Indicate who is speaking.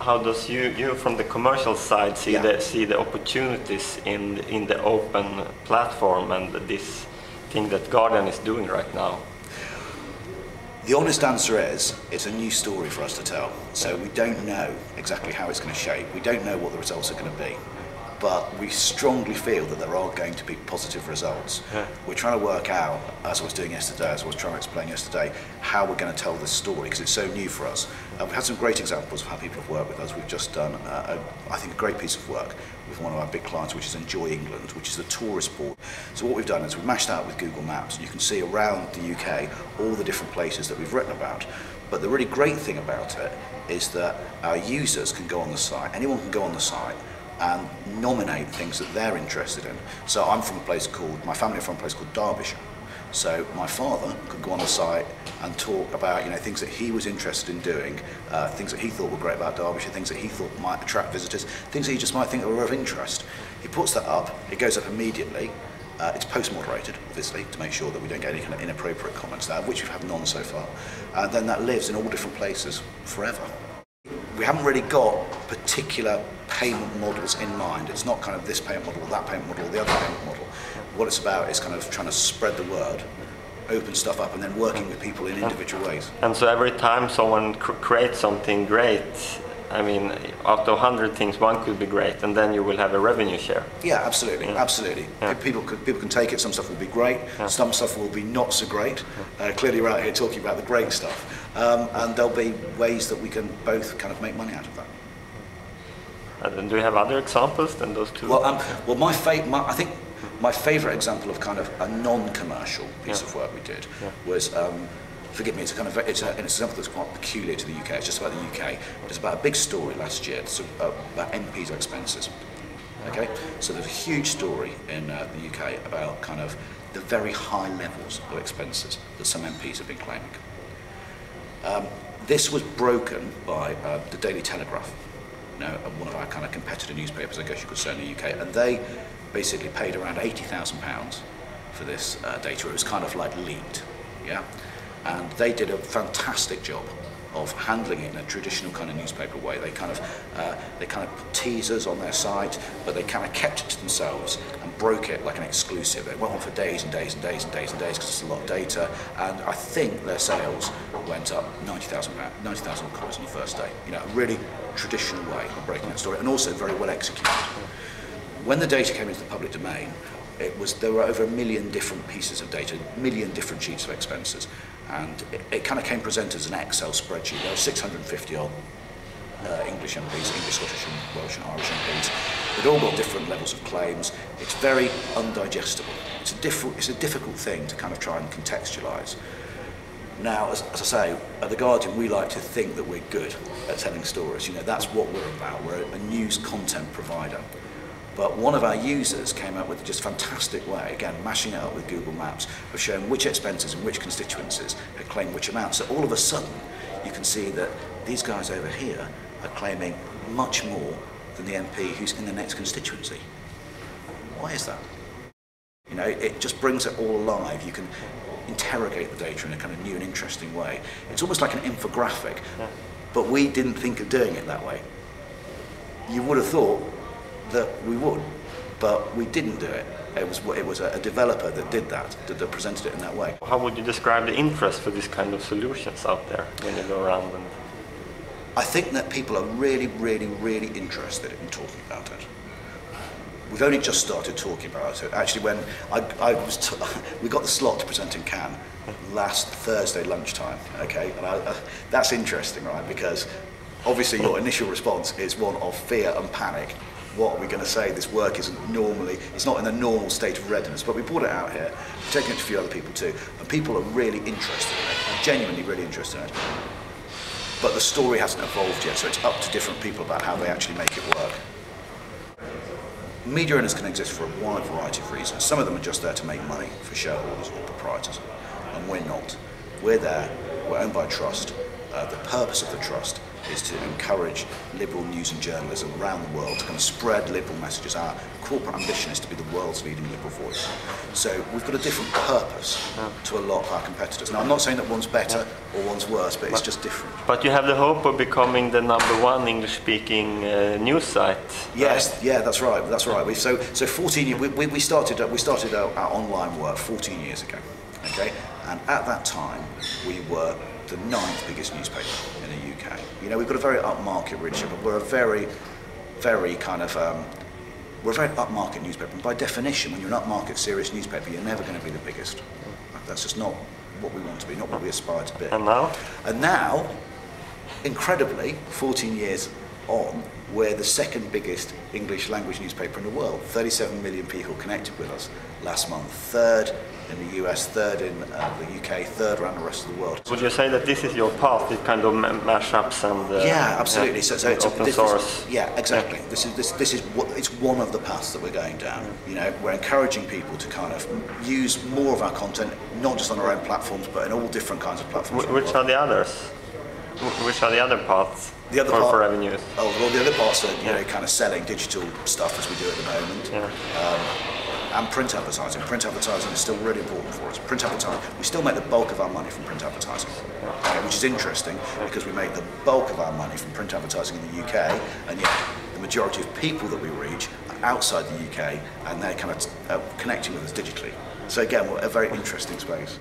Speaker 1: how does you from the commercial side see the opportunities in the open platform and this thing that Guardian is doing right now?
Speaker 2: The honest answer is, it's a new story for us to tell. So we don't know exactly how it's going to shape. We don't know what the results are going to be. But we strongly feel that there are going to be positive results. Yeah. We're trying to work out, as I was doing yesterday, as I was trying to explain yesterday, how we're going to tell this story, because it's so new for us. We've had some great examples of how people have worked with us. We've just done, I think, a great piece of work with one of our big clients, which is Enjoy England, which is the tourist board. So what we've done is we've mashed out with Google Maps, and you can see around the UK all the different places that we've written about. But the really great thing about it is that our users can go on the site, anyone can go on the site, and nominate things that they're interested in. So I'm from a place called, my family are from a place called Derbyshire. So my father could go on the site and talk about, you know, things that he was interested in doing, things that he thought were great about Derbyshire, things that he thought might attract visitors, things that he just might think were of interest. He puts that up, it goes up immediately. It's post-moderated, obviously, to make sure that we don't get any kind of inappropriate comments there, which we've had none so far. And then that lives in all different places forever. We haven't really got particular payment models in mind. It's not kind of this payment model, or that payment model, or the other payment model. What it's about is kind of trying to spread the word, open stuff up, and then working with people in individual ways.
Speaker 1: And so every time someone creates something great, I mean, out of 100 things, one could be great, and then you will have a revenue share.
Speaker 2: Yeah, absolutely, absolutely. Yeah. People can take it. Some stuff will be great. Yeah. Some stuff will be not so great. Clearly, we're out here talking about the great stuff, and there'll be ways that we can both kind of make money out of that.
Speaker 1: And then do you have other examples than those two?
Speaker 2: Well, I think my favourite example of kind of a non-commercial piece of work we did was. Forgive me, it's an example that's quite peculiar to the UK. It's just about the UK. It's about a big story last year. It's about MPs' expenses. Okay, so there's a huge story in the UK about kind of the very high levels of expenses that some MPs have been claiming. This was broken by the Daily Telegraph, you know, one of our kind of competitor newspapers, I guess you could say, in the UK, and they basically paid around £80,000 for this data. It was kind of like leaked, yeah. And they did a fantastic job of handling it in a traditional kind of newspaper way. They kind of put teasers on their site, but they kind of kept it to themselves and broke it like an exclusive. It went on for days and days and days and days and days because it's a lot of data. And I think their sales went up £90,000 on the first day. You know, a really traditional way of breaking that story, and also very well executed. When the data came into the public domain, there were over 1 million different pieces of data, 1 million different sheets of expenses, and it kind of came presented as an Excel spreadsheet. There were 650 odd English MPs, English, Scottish, and Welsh and Irish MPs. They'd all got different levels of claims. It's very undigestible. It's a difficult thing to kind of try and contextualise. Now, as I say, at The Guardian, we like to think that we're good at telling stories. You know, that's what we're about. We're a news content provider. But one of our users came up with just a fantastic way, again, mashing it up with Google Maps, of showing which expenses and which constituencies had claimed which amount. So all of a sudden, you can see that these guys over here are claiming much more than the MP who's in the next constituency. Why is that? You know, it just brings it all alive. You can interrogate the data in a kind of new and interesting way. It's almost like an infographic, but we didn't think of doing it that way. You would have thought that we would, but we didn't do it. It was a developer that did that, that presented it in that way.
Speaker 1: How would you describe the interest for this kind of solutions out there when you go around?
Speaker 2: I think that people are really, really, really interested in talking about it. We've only just started talking about it. Actually, when we got the slot to present in Cannes last Thursday lunchtime, okay, and that's interesting, right? Because obviously your initial response is one of fear and panic. What are we going to say? This work it's not in a normal state of readiness, but we brought it out here, we're taking it to a few other people too, and people are really interested in it, genuinely really interested in it. But the story hasn't evolved yet, so it's up to different people about how they actually make it work. Media owners can exist for a wide variety of reasons. Some of them are just there to make money for shareholders or proprietors, and we're not. We're there, we're owned by trust. The purpose of the trust is to encourage liberal news and journalism around the world, to kind of spread liberal messages. Our corporate ambition is to be the world's leading liberal voice. So we've got a different purpose to a lot of our competitors. Now, I'm not saying that one's better or one's worse, but it's just different.
Speaker 1: But you have the hope of becoming the #1 English-speaking news site.
Speaker 2: Yes, yeah, that's right. That's right. So 14 years. We started our online work 14 years ago. Okay, and at that time we were the 9th biggest newspaper in the UK. You know, we've got a very upmarket readership, but we're a very kind of we're a very upmarket newspaper. And by definition, when you're an upmarket serious newspaper, you're never going to be the biggest. That's just not what we want to be, not what we aspire to be.
Speaker 1: And now?
Speaker 2: And now, incredibly, 14 years on, we're the 2nd biggest English language newspaper in the world. 37 million people connected with us last month. 3rd in the US, 3rd in the UK, 3rd around the rest of the world.
Speaker 1: Would you say that this is your path, this kind of mashups and
Speaker 2: yeah, absolutely. So it's
Speaker 1: open source?
Speaker 2: Yeah, exactly. This is what it's one of the paths that we're going down. You know, we're encouraging people to kind of use more of our content, not just on our own platforms, but in all different kinds of platforms.
Speaker 1: Which are the others? Which are the other paths?
Speaker 2: The other part,
Speaker 1: for revenues?
Speaker 2: Oh, well, the other parts are kind of selling digital stuff as we do at the moment. And print advertising. Print advertising is still really important for us. Print advertising, we still make the bulk of our money from print advertising, which is interesting because we make the bulk of our money from print advertising in the UK, and yet the majority of people that we reach are outside the UK, and they're kind of connecting with us digitally. So again, we're a very interesting space.